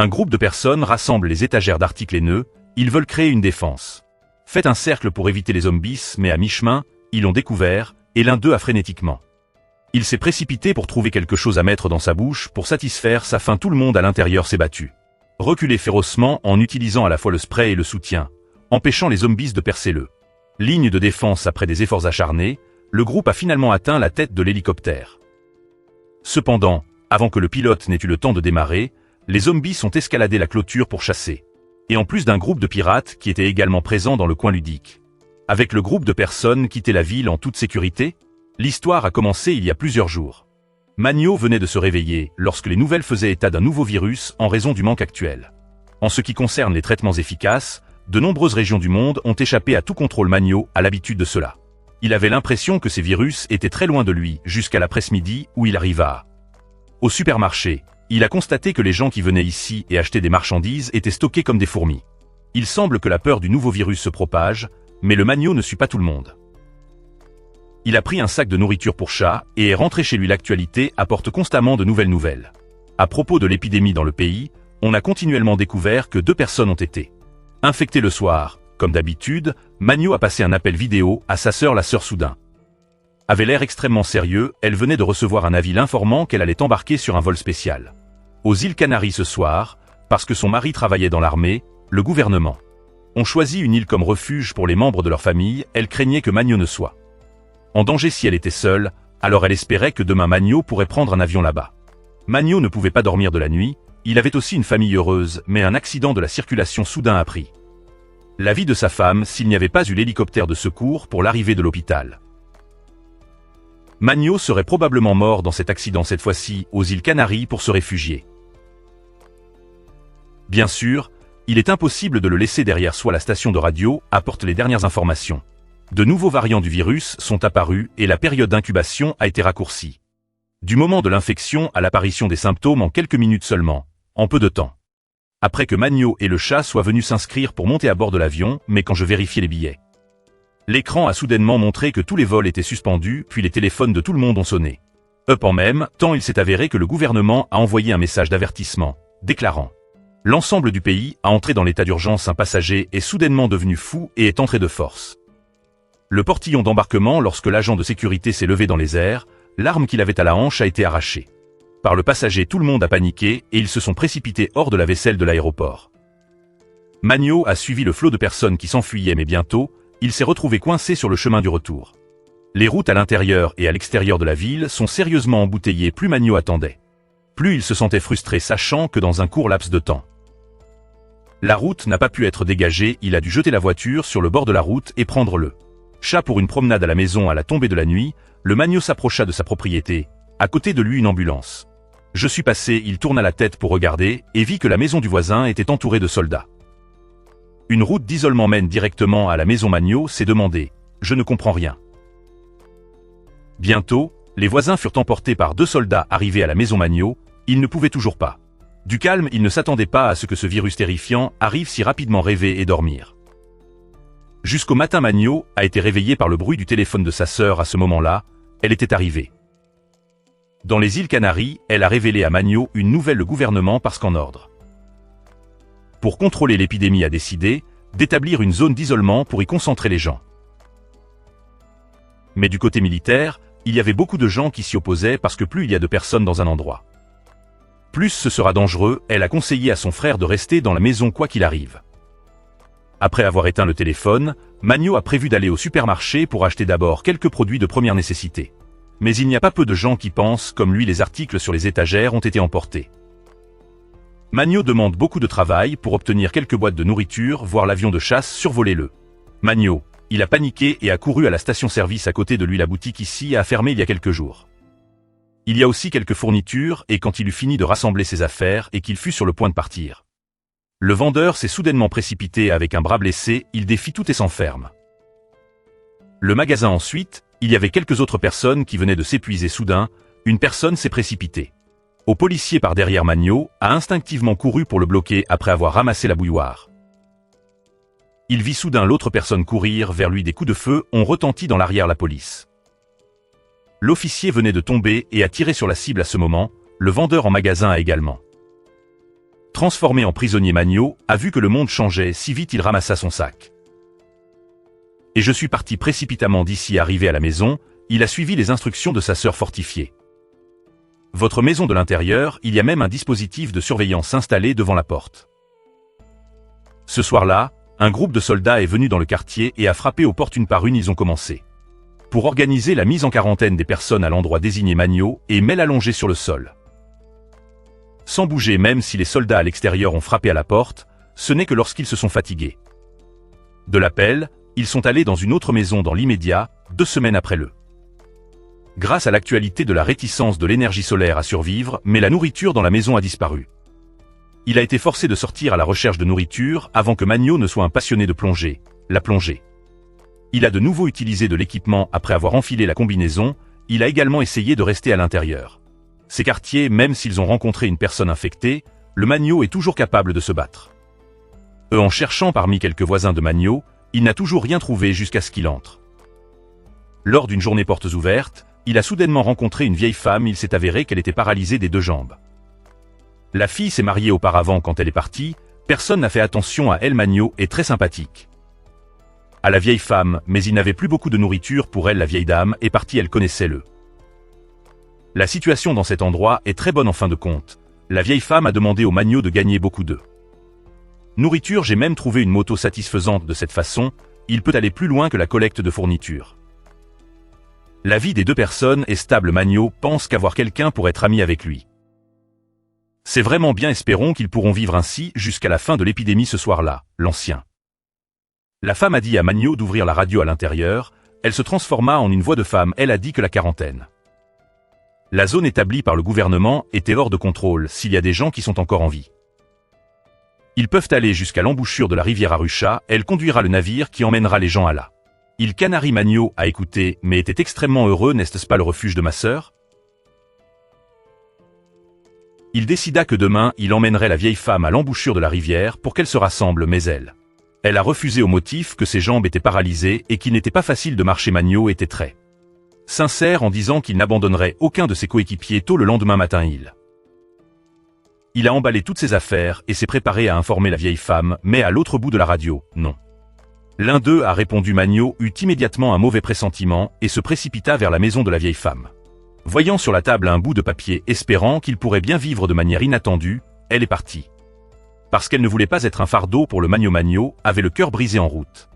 Un groupe de personnes rassemble les étagères d'articles haineux, ils veulent créer une défense. Faites un cercle pour éviter les zombies, mais à mi-chemin, ils l'ont découvert, et l'un d'eux a frénétiquement. Il s'est précipité pour trouver quelque chose à mettre dans sa bouche pour satisfaire sa faim. Tout le monde à l'intérieur s'est battu. Reculé férocement en utilisant à la fois le spray et le soutien, empêchant les zombies de percer le ligne de défense. Après des efforts acharnés, le groupe a finalement atteint la tête de l'hélicoptère. Cependant, avant que le pilote n'ait eu le temps de démarrer, les zombies ont escaladé la clôture pour chasser. Et en plus d'un groupe de pirates qui était également présent dans le coin ludique. Avec le groupe de personnes quitter la ville en toute sécurité, l'histoire a commencé il y a plusieurs jours. Magno venait de se réveiller lorsque les nouvelles faisaient état d'un nouveau virus en raison du manque actuel. En ce qui concerne les traitements efficaces, de nombreuses régions du monde ont échappé à tout contrôle. Magno a l'habitude de cela. Il avait l'impression que ces virus étaient très loin de lui jusqu'à l'après-midi où il arriva au supermarché. Il a constaté que les gens qui venaient ici et achetaient des marchandises étaient stockés comme des fourmis. Il semble que la peur du nouveau virus se propage, mais le Magno ne suit pas tout le monde. Il a pris un sac de nourriture pour chat et est rentré chez lui. L'actualité apporte constamment de nouvelles nouvelles. À propos de l'épidémie dans le pays, on a continuellement découvert que 2 personnes ont été infectées le soir. Comme d'habitude, Magno a passé un appel vidéo à sa sœur. La sœur soudain avait l'air extrêmement sérieux, elle venait de recevoir un avis l'informant qu'elle allait embarquer sur un vol spécial aux îles Canaries ce soir, parce que son mari travaillait dans l'armée. Le gouvernement ont choisi une île comme refuge pour les membres de leur famille. Elle craignait que Magno ne soit en danger si elle était seule, alors elle espérait que demain Magno pourrait prendre un avion là-bas. Magno ne pouvait pas dormir de la nuit, il avait aussi une famille heureuse, mais un accident de la circulation soudain a pris la vie de sa femme s'il n'y avait pas eu l'hélicoptère de secours pour l'arrivée de l'hôpital. Magno serait probablement mort dans cet accident, cette fois-ci aux îles Canaries, pour se réfugier. Bien sûr, il est impossible de le laisser derrière soi. La station de radio apporte les dernières informations. De nouveaux variants du virus sont apparus et la période d'incubation a été raccourcie. Du moment de l'infection à l'apparition des symptômes en quelques minutes seulement, en peu de temps. Après que Magno et le chat soient venus s'inscrire pour monter à bord de l'avion, mais quand je vérifiais les billets, l'écran a soudainement montré que tous les vols étaient suspendus, puis les téléphones de tout le monde ont sonné. En même temps, il s'est avéré que le gouvernement a envoyé un message d'avertissement, déclarant: l'ensemble du pays a entré dans l'état d'urgence. Un passager est soudainement devenu fou et est entré de force. Le portillon d'embarquement, lorsque l'agent de sécurité s'est levé dans les airs, l'arme qu'il avait à la hanche a été arrachée. Par le passager, tout le monde a paniqué et ils se sont précipités hors de la vaisselle de l'aéroport. Magno a suivi le flot de personnes qui s'enfuyaient, mais bientôt, il s'est retrouvé coincé sur le chemin du retour. Les routes à l'intérieur et à l'extérieur de la ville sont sérieusement embouteillées. Plus Magno attendait, plus il se sentait frustré, sachant que dans un court laps de temps, la route n'a pas pu être dégagée. Il a dû jeter la voiture sur le bord de la route et prendre le chat pour une promenade à la maison. À la tombée de la nuit, le Magno s'approcha de sa propriété. À côté de lui, une ambulance. Je suis passé, il tourna la tête pour regarder et vit que la maison du voisin était entourée de soldats. Une route d'isolement mène directement à la maison. Magno s'est demandé: je ne comprends rien. Bientôt, les voisins furent emportés par 2 soldats arrivés à la maison. Magno, il ne pouvait toujours pas du calme, il ne s'attendait pas à ce que ce virus terrifiant arrive si rapidement. Rêver et dormir jusqu'au matin. Magno a été réveillé par le bruit du téléphone de sa sœur. À ce moment-là, elle était arrivée dans les îles Canaries. Elle a révélé à Magno une nouvelle: le gouvernement, parce qu'en ordre pour contrôler l'épidémie, a décidé d'établir une zone d'isolement pour y concentrer les gens. Mais du côté militaire, il y avait beaucoup de gens qui s'y opposaient parce que plus il y a de personnes dans un endroit, plus ce sera dangereux. Elle a conseillé à son frère de rester dans la maison quoi qu'il arrive. Après avoir éteint le téléphone, Magno a prévu d'aller au supermarché pour acheter d'abord quelques produits de première nécessité. Mais il n'y a pas peu de gens qui pensent comme lui. Les articles sur les étagères ont été emportés. Magno demande beaucoup de travail pour obtenir quelques boîtes de nourriture, voir l'avion de chasse survoler le Magno. Il a paniqué et a couru à la station-service à côté de lui. La boutique ici a fermé il y a quelques jours. Il y a aussi quelques fournitures, et quand il eut fini de rassembler ses affaires et qu'il fut sur le point de partir, le vendeur s'est soudainement précipité avec un bras blessé. Il défie tout et s'enferme. Le magasin ensuite, il y avait quelques autres personnes qui venaient de s'épuiser. Soudain, une personne s'est précipitée au policier par derrière. Magno a instinctivement couru pour le bloquer après avoir ramassé la bouilloire. Il vit soudain l'autre personne courir vers lui. Des coups de feu ont retenti dans l'arrière. La police. L'officier venait de tomber et a tiré sur la cible. À ce moment, le vendeur en magasin a également Transformé en prisonnier, Magno a vu que le monde changeait, si vite il ramassa son sac. Et je suis parti précipitamment d'ici. Arrivé à la maison, il a suivi les instructions de sa sœur fortifiée. Votre maison de l'intérieur, il y a même un dispositif de surveillance installé devant la porte. Ce soir-là, un groupe de soldats est venu dans le quartier et a frappé aux portes une par une. Ils ont commencé pour organiser la mise en quarantaine des personnes à l'endroit désigné. Magno et Mel allongés sur le sol, sans bouger. Même si les soldats à l'extérieur ont frappé à la porte, ce n'est que lorsqu'ils se sont fatigués de l'appel, ils sont allés dans une autre maison dans l'immédiat, 2 semaines après le. Grâce à l'actualité de la réticence de l'énergie solaire à survivre, mais la nourriture dans la maison a disparu. Il a été forcé de sortir à la recherche de nourriture avant que Magno ne soit un passionné de plongée, la plongée. Il a de nouveau utilisé de l'équipement après avoir enfilé la combinaison. Il a également essayé de rester à l'intérieur. Ces quartiers, même s'ils ont rencontré une personne infectée, le Magno est toujours capable de se battre. En cherchant parmi quelques voisins de Magno, il n'a toujours rien trouvé jusqu'à ce qu'il entre. Lors d'une journée portes ouvertes, il a soudainement rencontré une vieille femme. Il s'est avéré qu'elle était paralysée des 2 jambes. La fille s'est mariée auparavant. Quand elle est partie, personne n'a fait attention à elle. Magno est très sympathique à la vieille femme, mais il n'avait plus beaucoup de nourriture pour elle. La vieille dame est partie. Elle connaissait la situation dans cet endroit est très bonne en fin de compte. La vieille femme a demandé au Magno de gagner beaucoup de nourriture. J'ai même trouvé une moto satisfaisante. De cette façon, il peut aller plus loin que la collecte de fournitures. La vie des 2 personnes est stable. Magno pense qu'avoir quelqu'un pour être ami avec lui, c'est vraiment bien. Espérons qu'ils pourront vivre ainsi jusqu'à la fin de l'épidémie. Ce soir-là, la femme a dit à Magno d'ouvrir la radio à l'intérieur. Elle se transforma en une voix de femme. Elle a dit que la quarantaine, la zone établie par le gouvernement, était hors de contrôle. S'il y a des gens qui sont encore en vie, ils peuvent aller jusqu'à l'embouchure de la rivière Arusha. Elle conduira le navire qui emmènera les gens à la île Canaries. Magno a écouté, mais était extrêmement heureux. N'est-ce pas le refuge de ma sœur? Il décida que demain, il emmènerait la vieille femme à l'embouchure de la rivière pour qu'elle se rassemble, mais elle a refusé au motif que ses jambes étaient paralysées et qu'il n'était pas facile de marcher. Magno était très sincère en disant qu'il n'abandonnerait aucun de ses coéquipiers. Tôt le lendemain matin, il a emballé toutes ses affaires et s'est préparé à informer la vieille femme, mais à l'autre bout de la radio, non. L'un d'eux a répondu. Magno eut immédiatement un mauvais pressentiment et se précipita vers la maison de la vieille femme. Voyant sur la table un bout de papier, espérant qu'il pourrait bien vivre de manière inattendue, elle est partie. Parce qu'elle ne voulait pas être un fardeau pour le Magno. Magno avait le cœur brisé en route.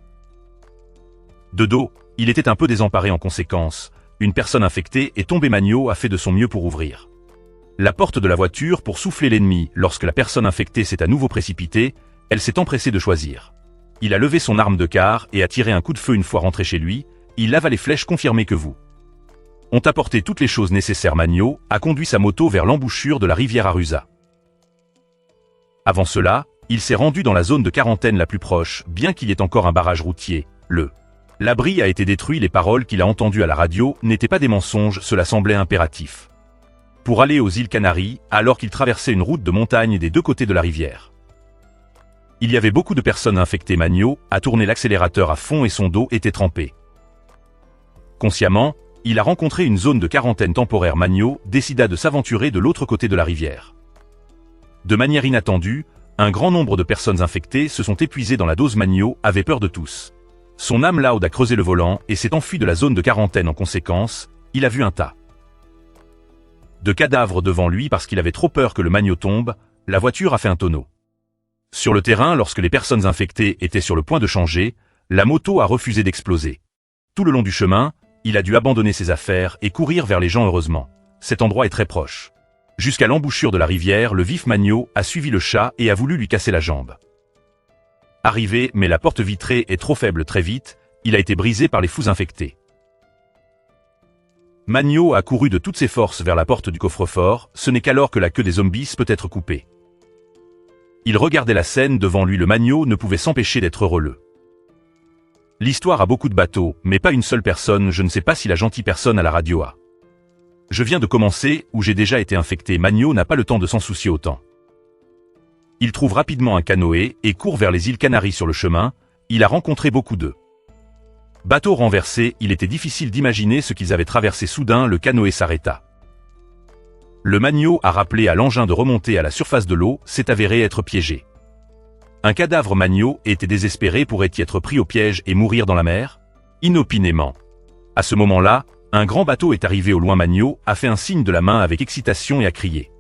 De dos, il était un peu désemparé. En conséquence, une personne infectée est tombée. Magno a fait de son mieux pour ouvrir la porte de la voiture pour souffler l'ennemi. Lorsque la personne infectée s'est à nouveau précipitée, elle s'est empressée de choisir. Il a levé son arme de quart et a tiré un coup de feu. Une fois rentré chez lui, il lava les flèches. Confirmé que vous ont apporté toutes les choses nécessaires. Magno a conduit sa moto vers l'embouchure de la rivière Arusha. Avant cela, il s'est rendu dans la zone de quarantaine la plus proche. Bien qu'il y ait encore un barrage routier, l'abri a été détruit. Les paroles qu'il a entendues à la radio n'étaient pas des mensonges. Cela semblait impératif pour aller aux îles Canaries, alors qu'il traversait une route de montagne des 2 côtés de la rivière. Il y avait beaucoup de personnes infectées. Magno a tourné l'accélérateur à fond et son dos était trempé. Consciemment, il a rencontré une zone de quarantaine temporaire. Magno décida de s'aventurer de l'autre côté de la rivière. De manière inattendue, un grand nombre de personnes infectées se sont épuisées dans la dose. Magno avait peur de tous. Son âme lourde a creusé le volant et s'est enfui de la zone de quarantaine. En conséquence, il a vu un tas de cadavres devant lui. Parce qu'il avait trop peur que le Magno tombe, la voiture a fait un tonneau. Sur le terrain, lorsque les personnes infectées étaient sur le point de changer, la moto a refusé d'exploser. Tout le long du chemin, il a dû abandonner ses affaires et courir vers les gens. Heureusement, cet endroit est très proche. Jusqu'à l'embouchure de la rivière, le vif Magno a suivi le chat et a voulu lui casser la jambe. Arrivé, mais la porte vitrée est trop faible. Très vite, il a été brisé par les fous infectés. Magno a couru de toutes ses forces vers la porte du coffre-fort. Ce n'est qu'alors que la queue des zombies peut être coupée. Il regardait la scène devant lui. Le Magno ne pouvait s'empêcher d'être heureux. L'histoire a beaucoup de bateaux, mais pas une seule personne. Je ne sais pas si la gentille personne à la radio a. Je viens de commencer, où j'ai déjà été infecté. Magno n'a pas le temps de s'en soucier autant. Il trouve rapidement un canoë et court vers les îles Canaries. Sur le chemin, il a rencontré beaucoup de bateaux renversés. Il était difficile d'imaginer ce qu'ils avaient traversé. Soudain, le canoë s'arrêta. Le Magno a rappelé à l'engin de remonter à la surface de l'eau, s'est avéré être piégé. Un cadavre Magno était désespéré, pourrait-il être pris au piège et mourir dans la mer? Inopinément. À ce moment-là, un grand bateau est arrivé au loin. Magno a fait un signe de la main avec excitation et a crié.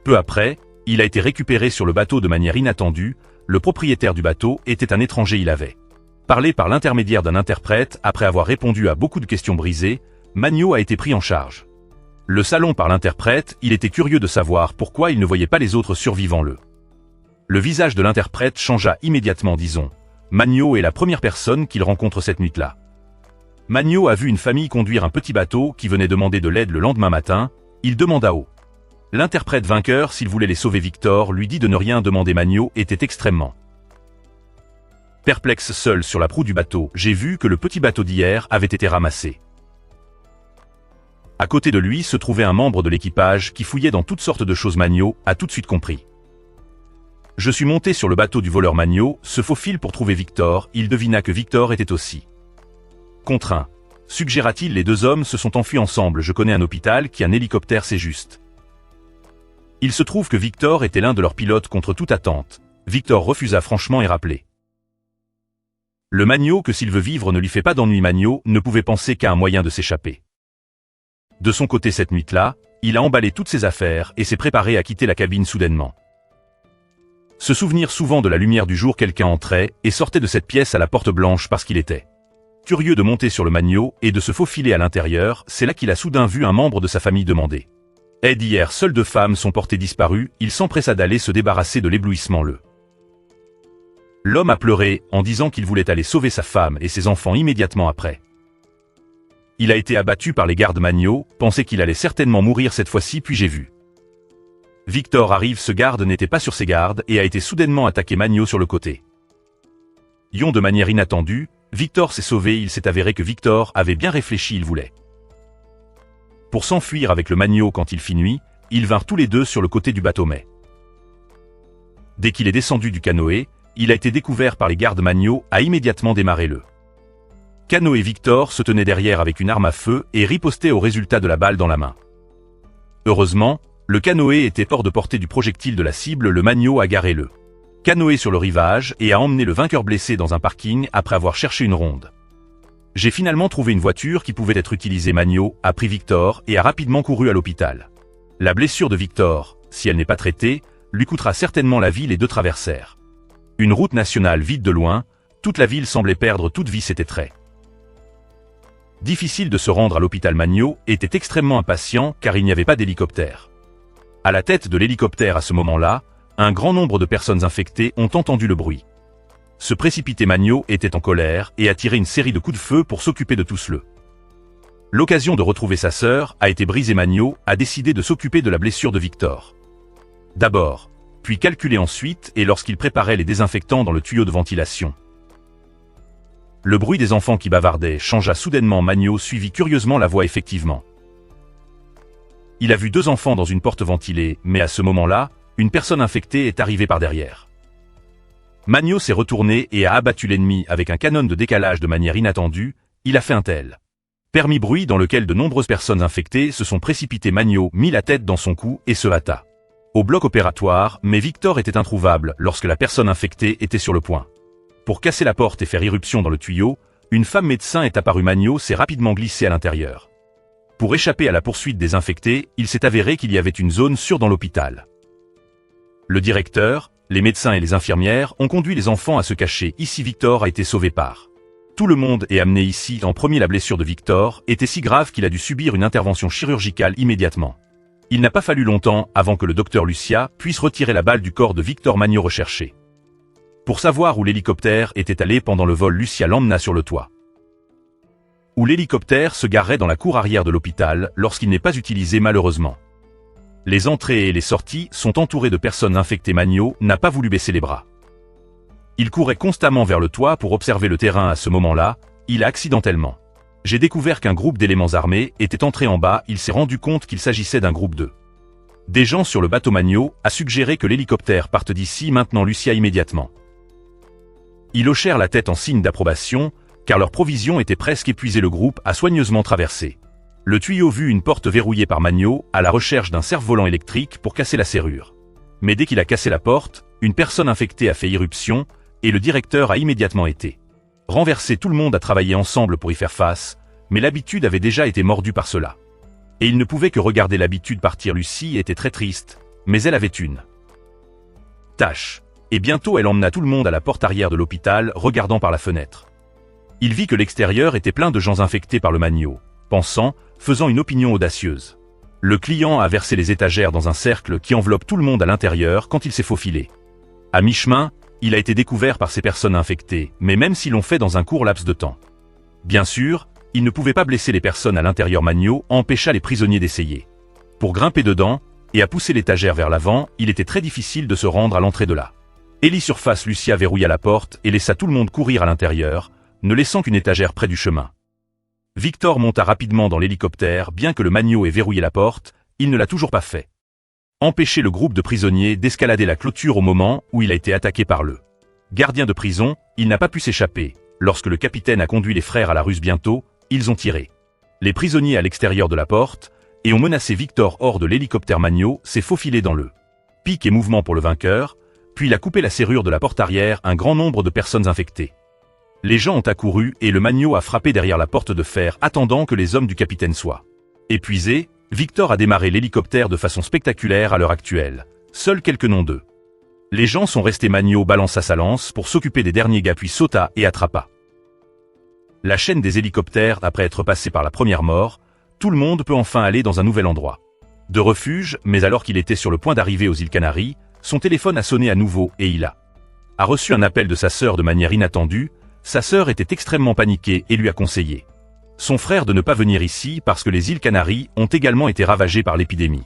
Peu après, il a été récupéré sur le bateau de manière inattendue. Le propriétaire du bateau était un étranger. Il avait parlé par l'intermédiaire d'un interprète. Après avoir répondu à beaucoup de questions brisées, Magno a été pris en charge. Le salon par l'interprète, il était curieux de savoir pourquoi il ne voyait pas les autres survivants. Le visage de l'interprète changea immédiatement. Disons, Magno est la première personne qu'il rencontre cette nuit-là. Magno a vu une famille conduire un petit bateau qui venait demander de l'aide le lendemain matin. Il demanda au l'interprète vainqueur s'il voulait les sauver. Victor lui dit de ne rien demander. Magno était extrêmement perplexe. Seul sur la proue du bateau, j'ai vu que le petit bateau d'hier avait été ramassé. À côté de lui se trouvait un membre de l'équipage qui fouillait dans toutes sortes de choses. Magno a tout de suite compris. Je suis monté sur le bateau du voleur. Magno se faufile pour trouver Victor. Il devina que Victor était aussi contraint. Suggéra-t-il. Les deux hommes se sont enfuis ensemble. Je connais un hôpital qui a un hélicoptère, c'est juste. Il se trouve que Victor était l'un de leurs pilotes. Contre toute attente, Victor refusa franchement et rappelait le Magno que s'il veut vivre ne lui fait pas d'ennui. Magno ne pouvait penser qu'à un moyen de s'échapper. De son côté, cette nuit-là, il a emballé toutes ses affaires et s'est préparé à quitter la cabine soudainement. Se souvenir souvent de la lumière du jour, quelqu'un entrait et sortait de cette pièce à la porte blanche parce qu'il était curieux de monter sur le Magno et de se faufiler à l'intérieur. C'est là qu'il a soudain vu un membre de sa famille demander aide. Hier, seules 2 femmes sont portées disparues. Il s'empressa d'aller se débarrasser de l'éblouissement. L'homme a pleuré en disant qu'il voulait aller sauver sa femme et ses enfants immédiatement après. Il a été abattu par les gardes. Magno pensait qu'il allait certainement mourir cette fois-ci. Puis j'ai vu Victor arrive. Ce garde n'était pas sur ses gardes et a été soudainement attaqué. Magno sur le côté. De manière inattendue, Victor s'est sauvé. Il s'est avéré que Victor avait bien réfléchi. Il voulait pour s'enfuir avec le Magno. Quand il fit nuit, ils vinrent tous les deux sur le côté du bateau. Mais dès qu'il est descendu du canoë, il a été découvert par les gardes. Magno a immédiatement démarré le canoë. Victor se tenait derrière avec une arme à feu et ripostait au résultat de la balle dans la main. Heureusement, le canoë était hors de portée du projectile de la cible. Le Magno a garé le canoë sur le rivage et a emmené le vainqueur blessé dans un parking après avoir cherché une ronde. J'ai finalement trouvé une voiture qui pouvait être utilisée. Magno a pris Victor et a rapidement couru à l'hôpital. La blessure de Victor, si elle n'est pas traitée, lui coûtera certainement la vie. Les deux traversèrent une route nationale vide de loin. Toute la ville semblait perdre toute vie. C'était très difficile de se rendre à l'hôpital. Magno était extrêmement impatient car il n'y avait pas d'hélicoptère. À la tête de l'hélicoptère à ce moment-là, un grand nombre de personnes infectées ont entendu le bruit. Se précipiter. Magno était en colère et a tiré une série de coups de feu pour s'occuper de tous. L'occasion de retrouver sa sœur a été brisée. Magno a décidé de s'occuper de la blessure de Victor d'abord, puis calculer ensuite, et lorsqu'il préparait les désinfectants dans le tuyau de ventilation. Le bruit des enfants qui bavardaient changea soudainement. Magno suivit curieusement la voie. Effectivement, il a vu 2 enfants dans une porte ventilée, mais à ce moment-là, une personne infectée est arrivée par derrière. Magno s'est retourné et a abattu l'ennemi avec un canon de décalage de manière inattendue. Il a fait un tel permis bruit dans lequel de nombreuses personnes infectées se sont précipitées. Magno mit la tête dans son cou et se hâta au bloc opératoire, mais Victor était introuvable lorsque la personne infectée était sur le point pour casser la porte et faire irruption dans le tuyau. Une femme médecin est apparue. Magno s'est rapidement glissé à l'intérieur. Pour échapper à la poursuite des infectés, il s'est avéré qu'il y avait une zone sûre dans l'hôpital. Le directeur, les médecins et les infirmières ont conduit les enfants à se cacher. Ici, Victor a été sauvé par tout le monde et amené ici. En premier, la blessure de Victor était si grave qu'il a dû subir une intervention chirurgicale immédiatement. Il n'a pas fallu longtemps avant que le docteur Lucia puisse retirer la balle du corps de Victor. Magno recherché pour savoir où l'hélicoptère était allé pendant le vol. Lucia l'emmena sur le toit où l'hélicoptère se garerait dans la cour arrière de l'hôpital lorsqu'il n'est pas utilisé. Malheureusement, les entrées et les sorties sont entourées de personnes infectées. Magno n'a pas voulu baisser les bras. Il courait constamment vers le toit pour observer le terrain. À ce moment-là, il a accidentellement j'ai découvert qu'un groupe d'éléments armés était entré en bas. Il s'est rendu compte qu'il s'agissait d'un groupe de des gens sur le bateau. Magno a suggéré que l'hélicoptère parte d'ici maintenant. Lucia immédiatement. Ils hochèrent la tête en signe d'approbation, car leurs provisions étaient presque épuisées. Le groupe a soigneusement traversé Le tuyau vit une porte verrouillée par Magno, à la recherche d'un cerf-volant électrique pour casser la serrure. Mais dès qu'il a cassé la porte, une personne infectée a fait irruption, et le directeur a immédiatement été renversé. Tout le monde a travaillé ensemble pour y faire face, mais l'habitude avait déjà été mordue par cela. Et il ne pouvait que regarder l'habitude partir. Lucie était très triste, mais elle avait une tâche. Et bientôt elle emmena tout le monde à la porte arrière de l'hôpital, regardant par la fenêtre. Il vit que l'extérieur était plein de gens infectés par le Magno, pensant, faisant une opinion audacieuse. Le client a versé les étagères dans un cercle qui enveloppe tout le monde à l'intérieur quand il s'est faufilé. À mi-chemin, il a été découvert par ces personnes infectées, mais même s'ils l'ont fait dans un court laps de temps. Bien sûr, il ne pouvait pas blesser les personnes à l'intérieur. Magno empêcha les prisonniers d'essayer. Pour grimper dedans, et à pousser l'étagère vers l'avant, il était très difficile de se rendre à l'entrée de là. Surface. Lucia verrouilla la porte et laissa tout le monde courir à l'intérieur, ne laissant qu'une étagère près du chemin. Victor monta rapidement dans l'hélicoptère. Bien que le Magno ait verrouillé la porte, il ne l'a toujours pas fait. Empêcher le groupe de prisonniers d'escalader la clôture au moment où il a été attaqué par le gardien de prison, il n'a pas pu s'échapper. Lorsque le capitaine a conduit les frères à la ruse, bientôt, ils ont tiré les prisonniers à l'extérieur de la porte et ont menacé Victor hors de l'hélicoptère. Magno s'est faufilé dans le pic et mouvement pour le vainqueur, puis il a coupé la serrure de la porte arrière. Un grand nombre de personnes infectées. Les gens ont accouru et le Magno a frappé derrière la porte de fer, attendant que les hommes du capitaine soient épuisés. Victor a démarré l'hélicoptère de façon spectaculaire. À l'heure actuelle, seuls quelques noms d'eux. Les gens sont restés. Magno balança sa lance pour s'occuper des derniers gars, puis sauta et attrapa la chaîne des hélicoptères. Après être passé par la première mort, tout le monde peut enfin aller dans un nouvel endroit de refuge. Mais alors qu'il était sur le point d'arriver aux îles Canaries, son téléphone a sonné à nouveau et il a reçu un appel de sa sœur de manière inattendue. Sa sœur était extrêmement paniquée et lui a conseillé son frère de ne pas venir ici parce que les îles Canaries ont également été ravagées par l'épidémie.